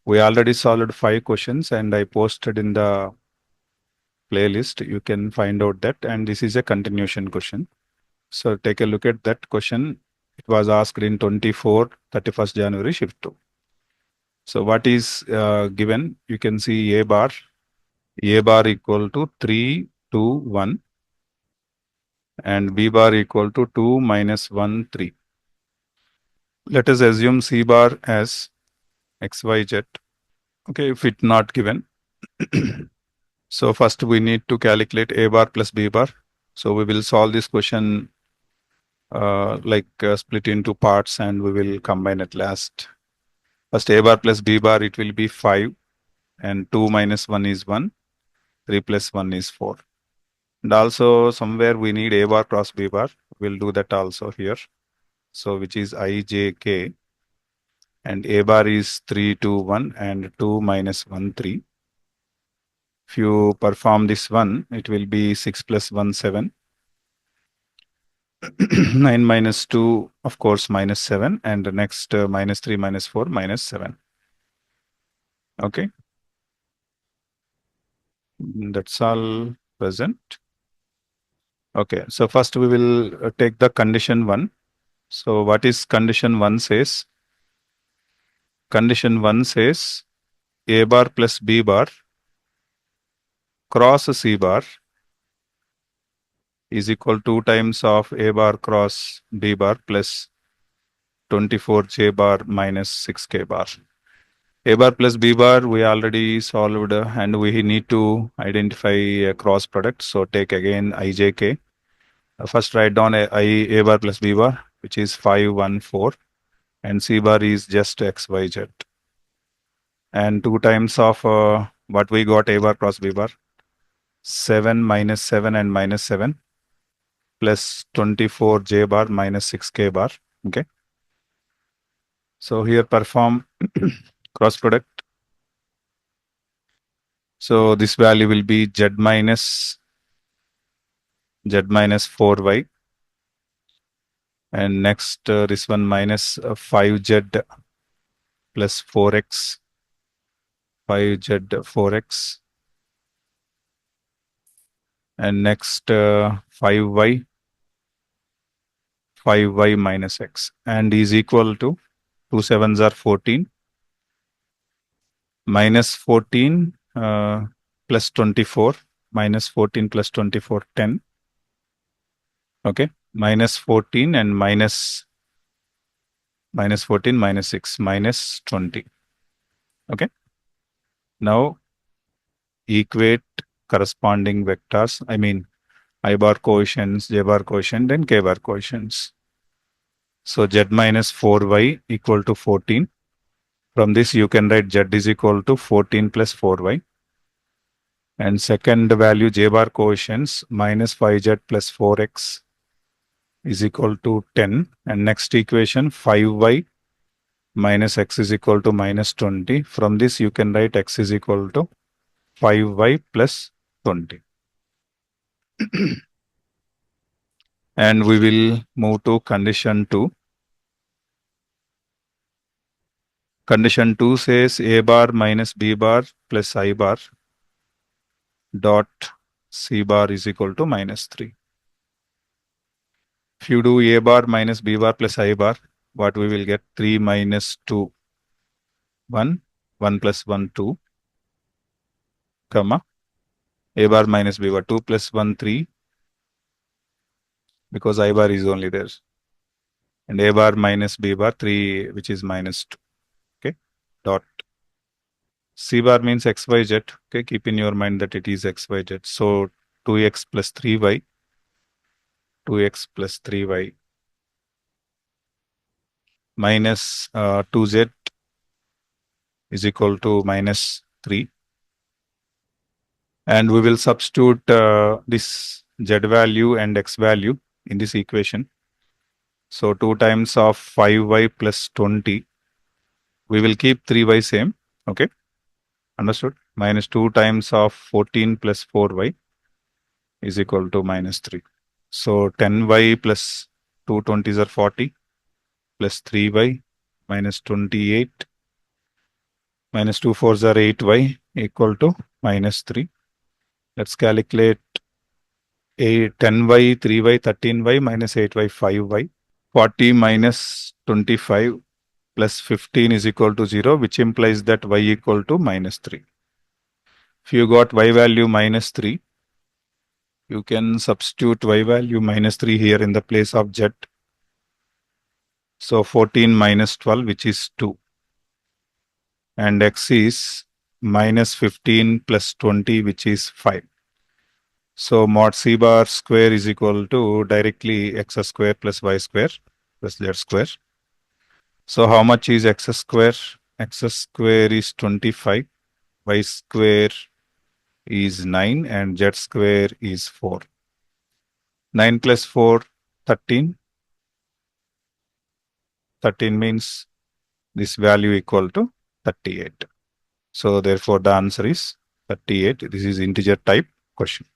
We already solved 5 questions and I posted in the playlist. You can find out that, and this is a continuation question. So take a look at that question. It was asked in 31st January shift 2. So what is given? You can see A bar equal to 3, 2, 1 and B bar equal to 2 minus 1, 3. Let us assume C bar as XYZ. Okay, if it not given. So first we need to calculate A bar plus B bar. So we will solve this question split into parts and we will combine at last. First A bar plus B bar, it will be 5 and 2 minus 1 is 1, 3 plus 1 is 4. And also somewhere we need A bar cross B bar. We'll do that also here. So which is IJK, and A bar is 3, 2, 1 and 2 minus 1, 3. If you perform this one, it will be 6 plus 1, 7. 9 minus 2, of course, minus 7. And the next minus 3 minus 4, minus 7. Okay. That's all present. Okay. So first we will take the condition 1. So what is condition 1 says? Condition 1 says A bar plus B bar cross C bar is equal to 2 times of A bar cross B bar plus 24J bar minus 6K bar. A bar plus B bar we already solved and we need to identify a cross product. So take again IJK. First write down A bar plus B bar, which is 5, 1, 4, and C bar is just XYZ. And 2 times of what we got A bar cross B bar, 7 minus 7 and minus 7 plus 24J bar minus 6K bar. Okay. So here perform cross product. So this value will be Z minus 4Y. And next this one minus 5Z plus 4X. 5Z 4X. And next 5Y. 5Y minus X. And is equal to 2 7s are 14. Minus 14 plus 24. Minus 14 plus 24, 10. Okay. Minus 14 and minus 14 minus 6 minus 20. Okay. Now equate corresponding vectors. I mean I bar coefficients, J bar coefficient and K bar coefficients. So Z minus 4Y equal to 14. From this you can write Z is equal to 14 plus 4Y. And second value J bar coefficients minus 5Z plus 4X is equal to 10. And next equation 5Y minus X is equal to minus 20. From this you can write X is equal to 5Y plus 20. And we will move to condition 2. Condition 2 says A bar minus B bar plus I bar dot C bar is equal to minus 3. If you do A bar minus B bar plus I bar, what we will get? 3 minus 2, 1, 1 plus 1, 2, comma, A bar minus B bar, 2 plus 1, 3, because I bar is only there. And A bar minus B bar, 3, which is minus 2. Okay, dot. C bar means XYZ. Okay, keep in your mind that it is XYZ. So 2x plus 3y, 2x plus 3y minus 2z is equal to minus 3. And we will substitute this z value and x value in this equation. So 2 times of 5y plus 20. We will keep 3y same. Okay. Understood? Minus 2 times of 14 plus 4y is equal to minus 3. So 10y plus 2 20s are 40 plus 3y minus 28 Minus 2 4s are 8y equal to minus 3. Let's calculate 10y, 3y, 13y minus 8y, 5y. 40 minus 25 plus 15 is equal to 0, which implies that y equal to minus 3. If you got y value minus 3, you can substitute y value minus 3 here in the place of z. So 14 minus 12, which is 2. And x is minus 15 plus 20, which is 5. So mod c bar square is equal to directly x square plus y square plus z square. So how much is x square? X square is 25, y square is 9, and z square is 4. 9 plus 4, 13. 13 means this value equal to 38. So therefore the answer is 38. This is integer type question.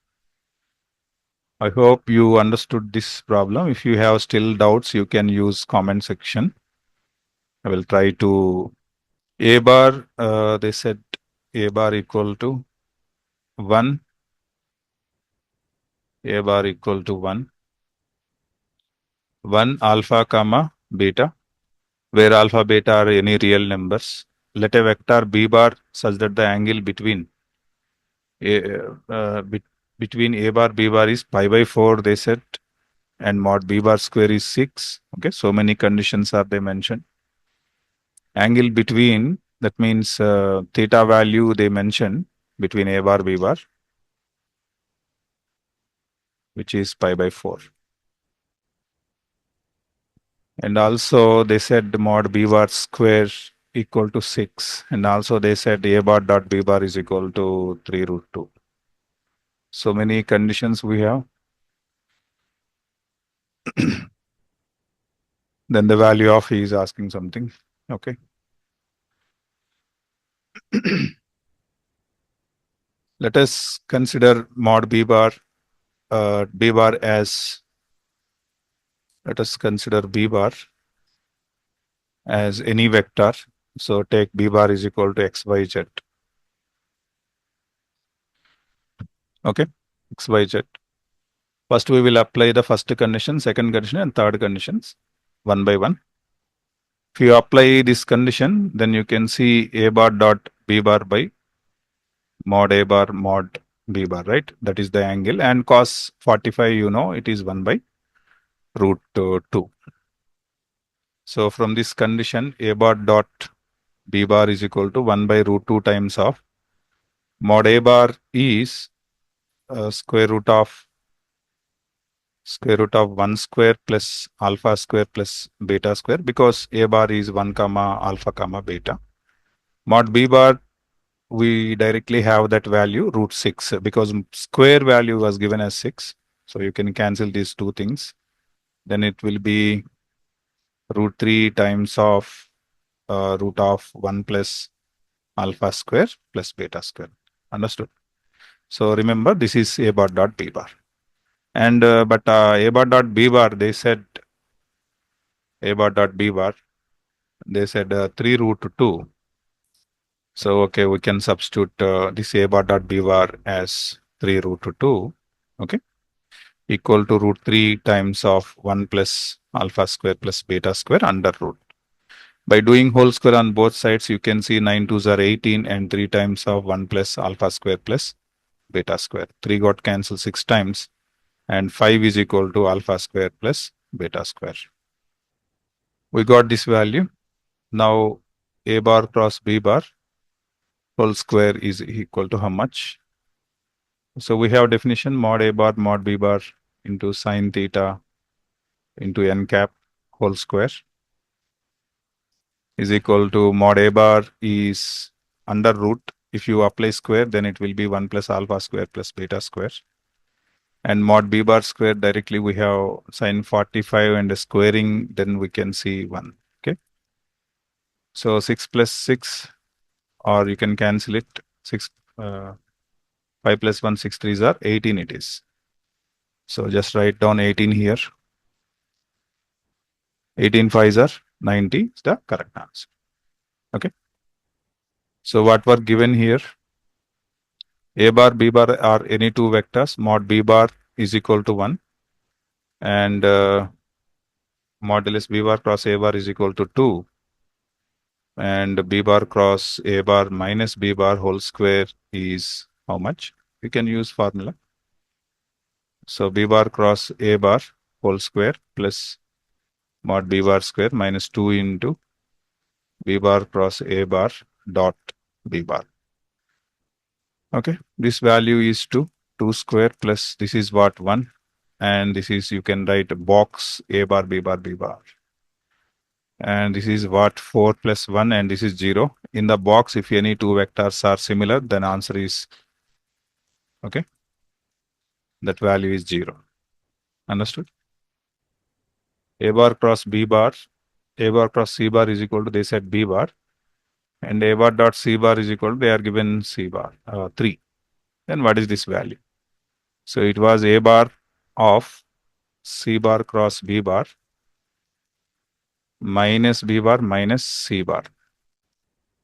I hope you understood this problem. If you have still doubts, you can use comment section. I will try to a bar, they said a bar equal to 1, a bar equal to 1, 1 alpha comma beta, where alpha beta are any real numbers. Let a vector b bar such that the angle between between a bar b bar is pi by 4, they said, and mod b bar square is 6. Okay, so many conditions are they mentioned. Angle between, that means theta value they mentioned between a bar b bar, which is pi by 4. And also they said mod b bar square equal to 6. And also they said a bar dot b bar is equal to 3 root 2. So many conditions we have. Then the value of E is asking something. Okay. Let us consider mod b bar as, let us consider b bar as any vector. So take b bar is equal to x, y, z. Okay, x, y, z. First we will apply the first condition, second condition, and third conditions one by one. If you apply this condition, then you can see a bar dot b bar by mod a bar mod b bar, right? That is the angle, and cos 45, you know, it is 1 by root 2. So from this condition, a bar dot b bar is equal to 1 by root 2 times of mod a bar is square root of 1 square plus alpha square plus beta square, because a bar is 1 comma alpha comma beta. Mod b bar, we directly have that value root 6, because square value was given as 6. So you can cancel these two things. Then it will be root 3 times of root of 1 plus alpha square plus beta square. Understood? So remember, this is a bar dot b bar. And but a bar dot b bar, they said a bar dot b bar, they said 3 root 2. So okay, we can substitute this a bar dot b bar as 3 root 2. Okay, equal to root 3 times of 1 plus alpha square plus beta square under root. By doing whole square on both sides, you can see 9 2s are 18, and 3 times of 1 plus alpha square plus beta square. 3 got cancelled 6 times, and 5 is equal to alpha square plus beta square. We got this value. Now a bar cross b bar whole square is equal to how much? So we have definition mod a bar mod b bar into sine theta into n cap whole square is equal to mod a bar is under root. If you apply square, then it will be 1 plus alpha square plus beta square. And mod b bar square, directly we have sine 45 and squaring, then we can see 1. Okay. So 6 plus 6, or you can cancel it. 6, 5 plus 1, 6 3s are 18 it is. So just write down 18 here. 18 5s are 90 is the correct answer. Okay. So what were given here? A bar, B bar are any two vectors. Mod B bar is equal to 1 and modulus B bar cross A bar is equal to 2 and B bar cross A bar minus B bar whole square is how much? We can use formula. So B bar cross A bar whole square plus mod B bar square minus 2 into B bar cross A bar dot B bar. Okay, this value is 2 square plus this is what 1 and this is you can write box A bar B bar B bar. And this is what 4 plus 1 and this is 0. In the box, if any two vectors are similar, then answer is, okay, that value is 0. Understood? A bar cross B bar, A bar cross C bar is equal to, they said B bar, and A bar dot C bar is equal to, they are given C bar, 3. Then what is this value? So it was A bar of C bar cross B bar minus B bar minus C bar.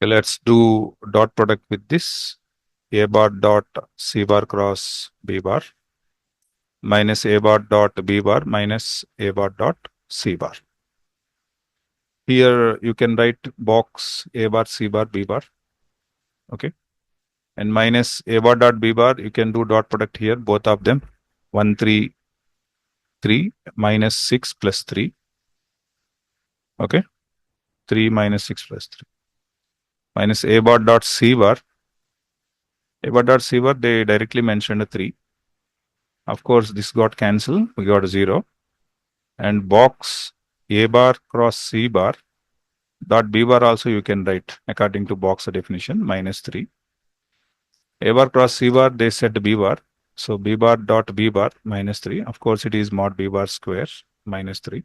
Okay, let's do dot product with this. A bar dot C bar cross B bar minus A bar dot B bar minus A bar dot C bar. Here you can write box A bar C bar B bar. Okay. And minus A bar dot B bar, you can do dot product here, both of them. 1, 3, 3 minus 6 plus 3. Okay. 3 minus 6 plus 3. Minus A bar dot C bar. A bar dot C bar, they directly mentioned a 3. Of course, this got cancelled. We got a 0. And box A bar cross C bar dot B bar also you can write according to box definition minus 3. A bar cross C bar, they said B bar. So B bar dot B bar minus 3. Of course, it is mod B bar square minus 3.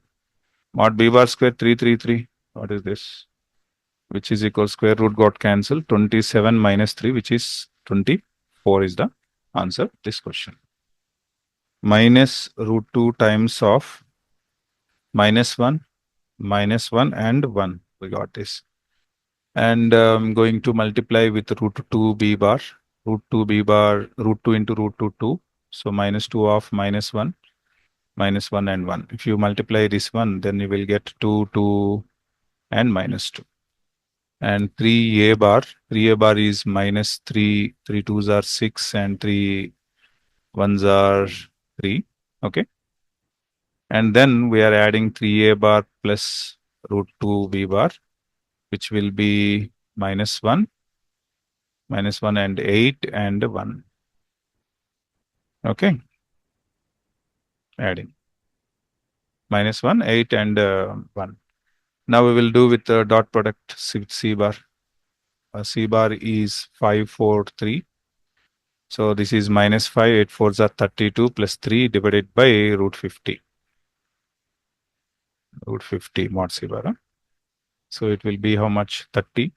Mod B bar square 333. What is this? Which is equal square root got cancelled. 27 minus 3, which is 24 is the answer this question. Minus root 2 times of minus 1, and 1. We got this. And I'm going to multiply with root 2 B bar. Root 2 B bar, root 2 into root 2, 2. So minus 2 of minus 1 and 1. If you multiply this one, then you will get 2, 2 and minus 2. And 3A bar, 3A bar is minus 3, 3 2s are 6 and 3 1s are 3. Okay. And then we are adding 3A bar plus root 2 B bar, which will be minus 1 and 8 and 1. Okay. Adding. Minus 1, 8 and 1. Now we will do with the dot product C bar. C bar is 5, 4, 3. So this is minus 5, 8 4s are 32 plus 3 divided by root 50. Root 50 mod C bar. Huh? So it will be how much? 30.